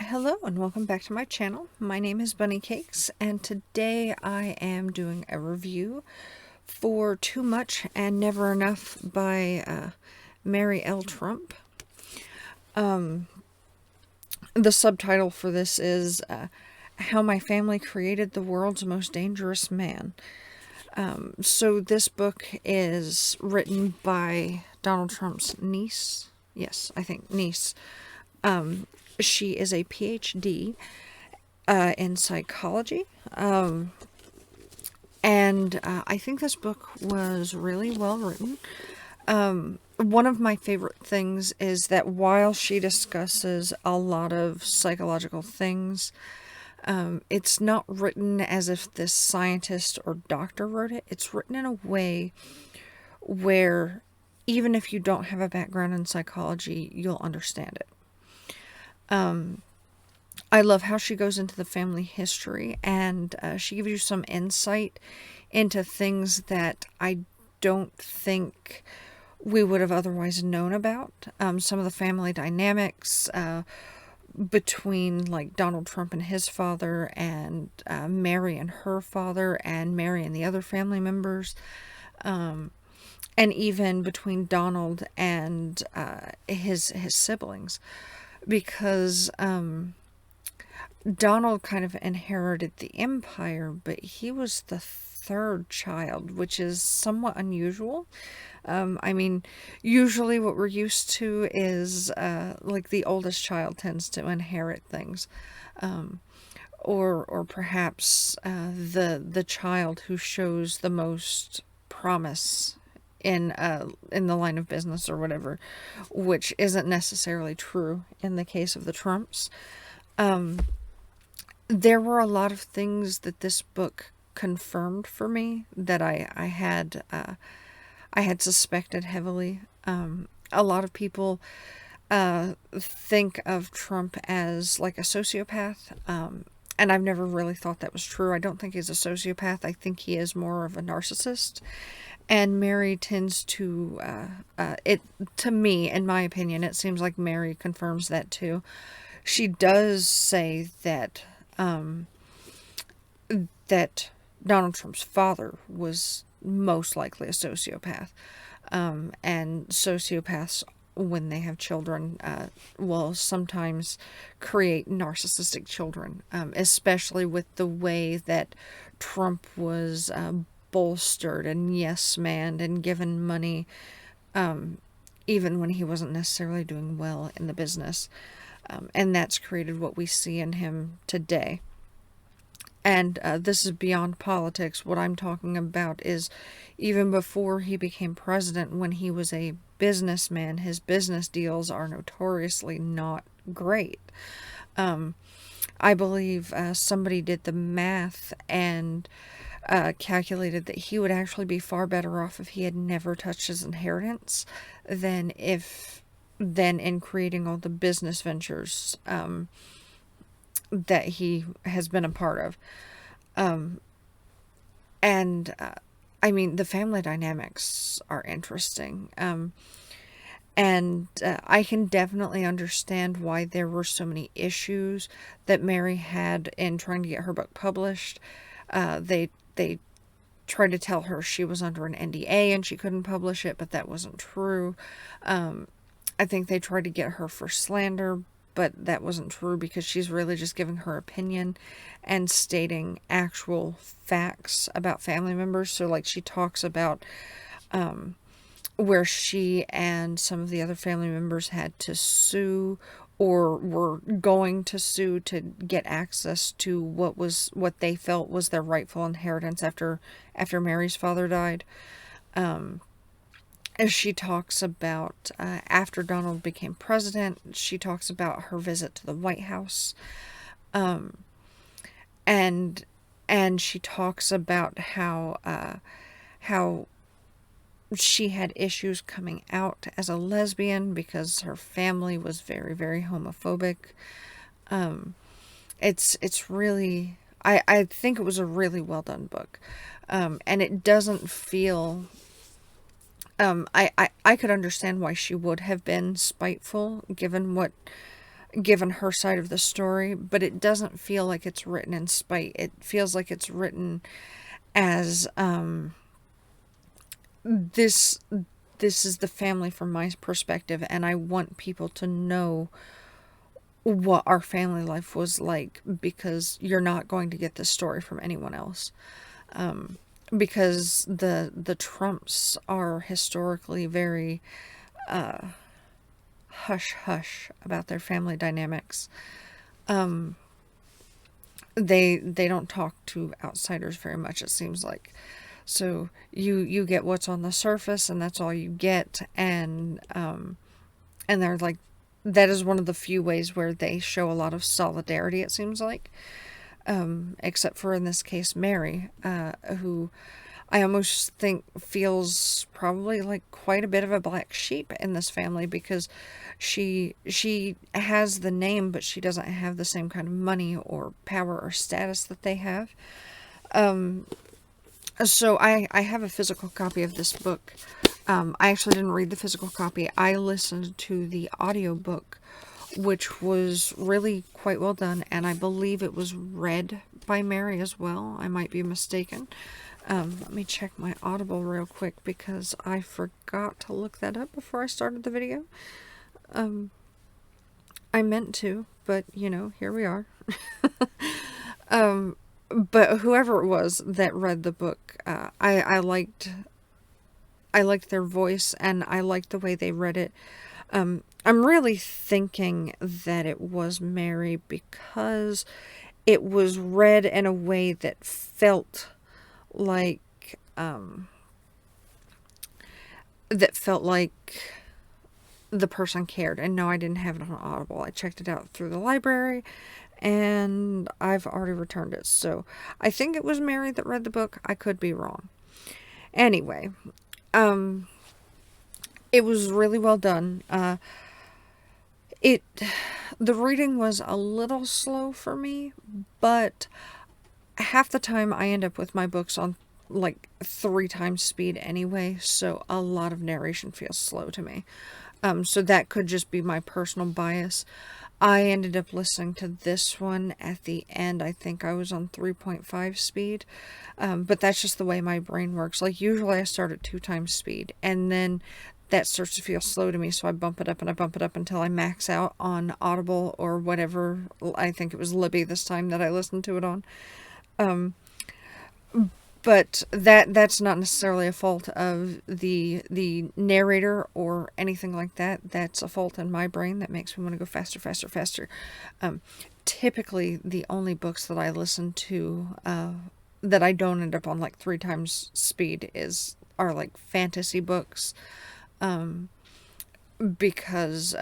Hello and welcome back to my channel. My name is Bunny Cakes and today I am doing a review for Too Much and Never Enough by Mary L. Trump. The subtitle for this is How My Family Created the World's Most Dangerous Man. So this book is written by Donald Trump's niece. Yes, I think niece. She is a PhD in psychology. And I think this book was really well written. One of my favorite things is that while she discusses a lot of psychological things, it's not written as if this scientist or doctor wrote it. It's written in a way where even if you don't have a background in psychology, you'll understand it. I love how she goes into the family history and she gives you some insight into things that I don't think we would have otherwise known about. Some of the family dynamics between like Donald Trump and his father and Mary and her father and Mary and the other family members. And even between Donald and his siblings. Because Donald kind of inherited the empire, but he was the third child, which is somewhat unusual. I mean, usually what we're used to is like the oldest child tends to inherit things, or perhaps the child who shows the most promise in the line of business or whatever, which isn't necessarily true in the case of the Trumps. There were a lot of things that this book confirmed for me that I had suspected heavily. A lot of people think of Trump as like a sociopath, and I've never really thought that was true. I don't think he's a sociopath. I think he is more of a narcissist. And Mary tends to, to me, in my opinion, it seems like Mary confirms that too. She does say that, that Donald Trump's father was most likely a sociopath. And sociopaths, when they have children, will sometimes create narcissistic children, especially with the way that Trump was bolstered and yes-manned and given money, even when he wasn't necessarily doing well in the business. And that's created what we see in him today. And this is beyond politics. What I'm talking about is even before he became president, when he was a businessman, his business deals are notoriously not great. I believe somebody did the math and calculated that he would actually be far better off if he had never touched his inheritance than in creating all the business ventures that he has been a part of. I mean, the family dynamics are interesting. And I can definitely understand why there were so many issues that Mary had in trying to get her book published. They tried to tell her she was under an NDA and she couldn't publish it, but that wasn't true. I think they tried to get her for slander, but that wasn't true because she's really just giving her opinion and stating actual facts about family members. So like she talks about where she and some of the other family members had to sue or were going to sue to get access to what they felt was their rightful inheritance after Mary's father died. As she talks about after Donald became president, she talks about her visit to the White House, and she talks about how she had issues coming out as a lesbian because her family was very, very homophobic. It's really, I think it was a really well done book, and it doesn't feel. I could understand why she would have been spiteful given what given her side of the story, but it doesn't feel like it's written in spite. It feels like it's written as this is the family from my perspective, and I want people to know what our family life was like, because you're not going to get this story from anyone else. Because the Trumps are historically very hush hush about their family dynamics. They don't talk to outsiders very much, it seems like. So you get what's on the surface, and that's all you get. And they're like, that is one of the few ways where they show a lot of solidarity, it seems like. Except for in this case, Mary, who I almost think feels probably like quite a bit of a black sheep in this family, because she has the name, but she doesn't have the same kind of money or power or status that they have. So I have a physical copy of this book. I actually didn't read the physical copy. I listened to the audiobook, which was really quite well done, and I believe it was read by Mary as well. I might be mistaken. Let me check my Audible real quick, because I forgot to look that up before I started the video. I meant to, but you know, here we are. But whoever it was that read the book, I liked their voice, and I liked the way they read it. I'm really thinking that it was Mary, because it was read in a way that felt like the person cared. And no, I didn't have it on Audible. I checked it out through the library, and I've already returned it. So I think it was Mary that read the book. I could be wrong. Anyway, it was really well done. The reading was a little slow for me, but half the time I end up with my books on like 3 times speed anyway, so a lot of narration feels slow to me. So that could just be my personal bias. I ended up listening to this one at the end. I think I was on 3.5 speed, but that's just the way my brain works. Like, usually I start at 2 times speed, and then that starts to feel slow to me, so I bump it up and I bump it up until I max out on Audible or whatever. I think it was Libby this time that I listened to it on. But that's not necessarily a fault of the narrator or anything like that. That's a fault in my brain that makes me want to go faster, faster, faster. Typically, the only books that I listen to that I don't end up on like 3 times speed are like fantasy books. Because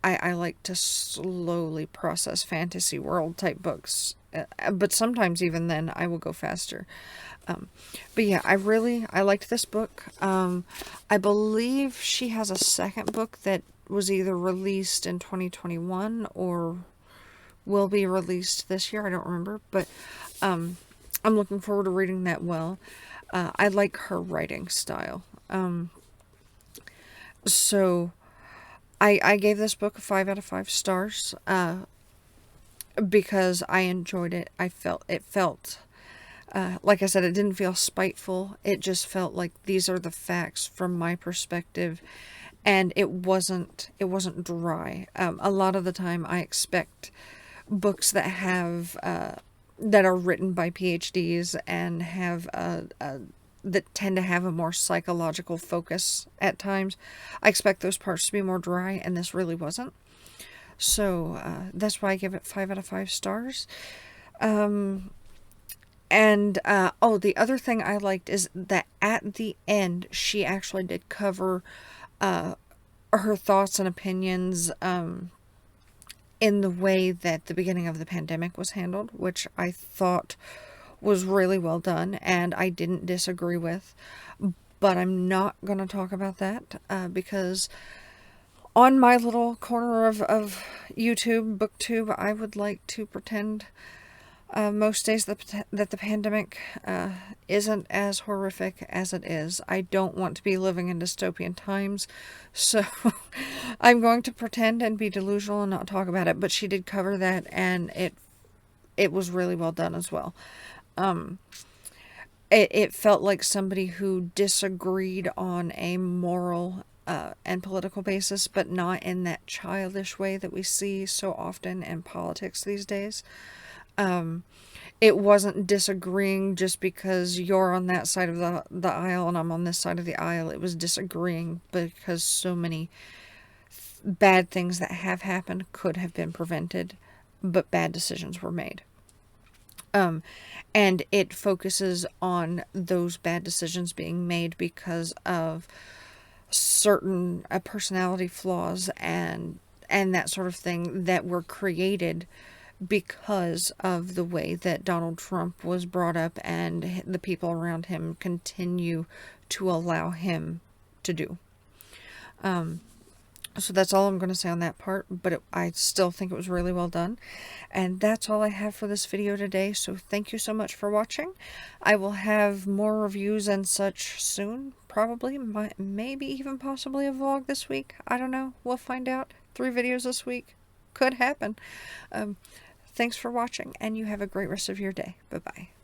I like to slowly process fantasy world type books. But sometimes even then I will go faster. But yeah, I liked this book. I believe she has a second book that was either released in 2021 or will be released this year. I don't remember, but I'm looking forward to reading that. I like her writing style. So I gave this book a 5 out of 5 stars, because I enjoyed it. It felt, like I said, it didn't feel spiteful. It just felt like these are the facts from my perspective, and it wasn't dry. A lot of the time I expect books that have, that are written by PhDs and have that tend to have a more psychological focus at times. I expect those parts to be more dry, and this really wasn't. So that's why I give it 5 out of 5 stars. The other thing I liked is that at the end, she actually did cover her thoughts and opinions in the way that the beginning of the pandemic was handled, which I thought was really well done, and I didn't disagree with. But I'm not going to talk about that, because on my little corner of YouTube, booktube, I would like to pretend most days that the pandemic isn't as horrific as it is. I don't want to be living in dystopian times, so I'm going to pretend and be delusional and not talk about it. But she did cover that, and it was really well done as well. It felt like somebody who disagreed on a moral and political basis, but not in that childish way that we see so often in politics these days. It wasn't disagreeing just because you're on that side of the aisle and I'm on this side of the aisle. It was disagreeing because so many bad things that have happened could have been prevented, but bad decisions were made. And it focuses on those bad decisions being made because of certain personality flaws and that sort of thing that were created because of the way that Donald Trump was brought up and the people around him continue to allow him to do. So that's all I'm going to say on that part, but I still think it was really well done. And that's all I have for this video today, so thank you so much for watching. I will have more reviews and such soon, probably, maybe even possibly a vlog this week. I don't know, we'll find out. 3 videos this week. Could happen. Thanks for watching, and you have a great rest of your day. Bye-bye.